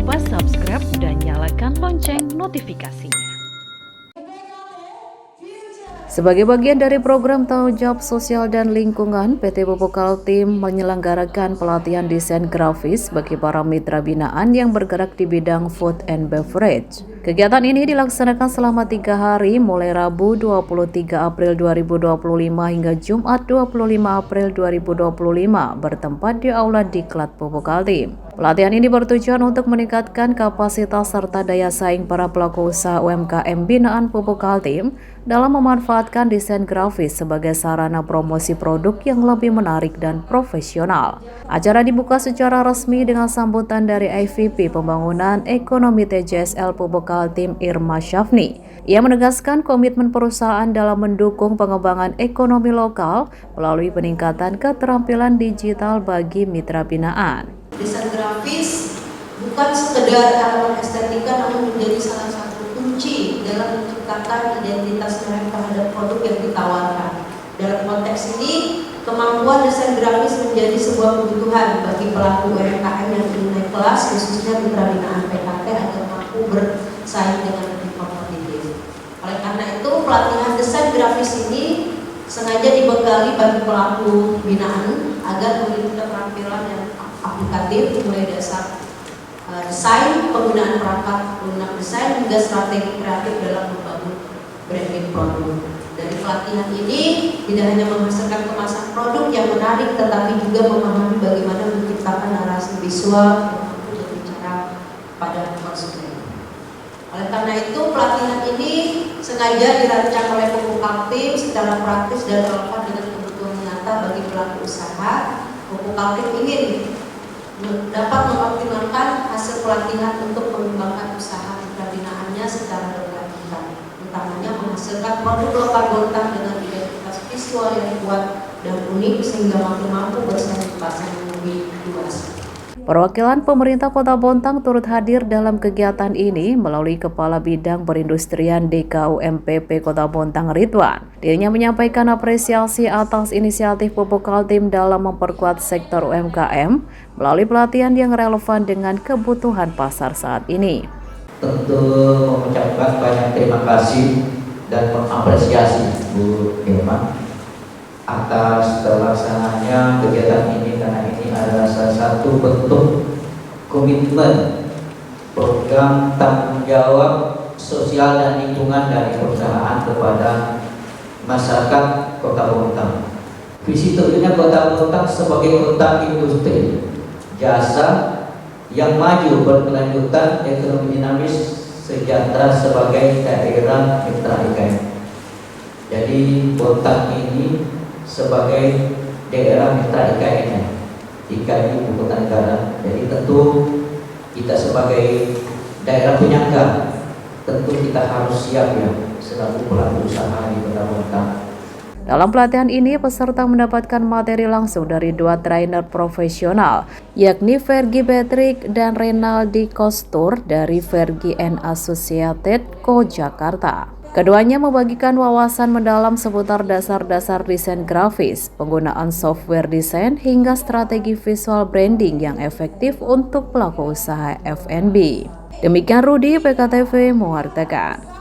lupa subscribe dan nyalakan lonceng notifikasinya. Sebagai bagian dari program tanggung jawab sosial dan lingkungan, PT Pupuk Kaltim menyelenggarakan pelatihan desain grafis bagi para mitra binaan yang bergerak di bidang food and beverage. Kegiatan ini dilaksanakan selama 3 hari mulai Rabu 23 April 2025 hingga Jumat 25 April 2025 bertempat di Aula Diklat Pupuk Kaltim. Pelatihan ini bertujuan untuk meningkatkan kapasitas serta daya saing para pelaku usaha UMKM binaan Pupuk Kaltim dalam memanfaatkan desain grafis sebagai sarana promosi produk yang lebih menarik dan profesional. Acara dibuka secara resmi dengan sambutan dari IVP Pembangunan Ekonomi TJSL Pupuk Kaltim Irma Syafni. Ia menegaskan komitmen perusahaan dalam mendukung pengembangan ekonomi lokal melalui peningkatan keterampilan digital bagi mitra binaan. Desain grafis bukan sekedar elemen estetika, namun menjadi salah satu kunci dalam menciptakan identitas merek terhadap produk yang ditawarkan. Dalam konteks ini, kemampuan desain grafis menjadi sebuah kebutuhan bagi pelaku UMKM yang ingin naik kelas, khususnya mitra binaan PKT agar mampu bersaing dengan lebih kompetitif. Oleh karena itu, pelatihan desain grafis ini sengaja dibekali bagi pelaku binaan agar memiliki keterampilan yang aplikatif, mulai dasar desain, penggunaan perangkat lunak desain, hingga strategi kreatif dalam membangun branding produk. Dari pelatihan ini tidak hanya menghasilkan kemasan produk yang menarik, tetapi juga memahami bagaimana menciptakan narasi visual yang mampu berbicara pada konsumen. Oleh karena itu, pelatihan ini sengaja dirancang oleh Pupuk Kaltim secara praktis dan relevan dengan kebutuhan nyata bagi pelaku usaha. Pupuk Kaltim ingin dapat mengoptimalkan hasil pelatihan untuk mengembangkan usaha mitra binaannya secara berkelanjutan, utamanya menghasilkan produk lokal Bontang dengan identitas visual yang kuat dan unik sehingga mampu bersaing di pasar yang lebih luas. Perwakilan pemerintah Kota Bontang turut hadir dalam kegiatan ini melalui Kepala Bidang Perindustrian DKUMPP Kota Bontang Ridwan. Dirinya menyampaikan apresiasi atas inisiatif Pupuk Kaltim dalam memperkuat sektor UMKM melalui pelatihan yang relevan dengan kebutuhan pasar saat ini. Tentu mengucapkan banyak terima kasih dan mengapresiasi Bu Irma atas terlaksananya kegiatan ini, karena ini adalah salah satu bentuk komitmen program tanggung jawab sosial dan lingkungan dari perusahaan kepada masyarakat Kota Bontang. Visi tentunya Kota Bontang sebagai kota industri jasa yang maju, berkelanjutan, ekonomi dinamis, sejahtera sebagai daerah mitra IKN. Jadi Bontang ini sebagai daerah mitra IKN ibu kota negara. Jadi tentu kita sebagai daerah penyangga tentu kita harus siap ya selaku pelaku usaha di Kota Bontang. Dalam pelatihan ini, peserta mendapatkan materi langsung dari 2 trainer profesional, yakni Fergie Patrick dan Renaldi Kostur dari Fergie and Associated Co Jakarta. Keduanya membagikan wawasan mendalam seputar dasar-dasar desain grafis, penggunaan software desain, hingga strategi visual branding yang efektif untuk pelaku usaha F&B. Demikian Rudi, PKTV mewartakan.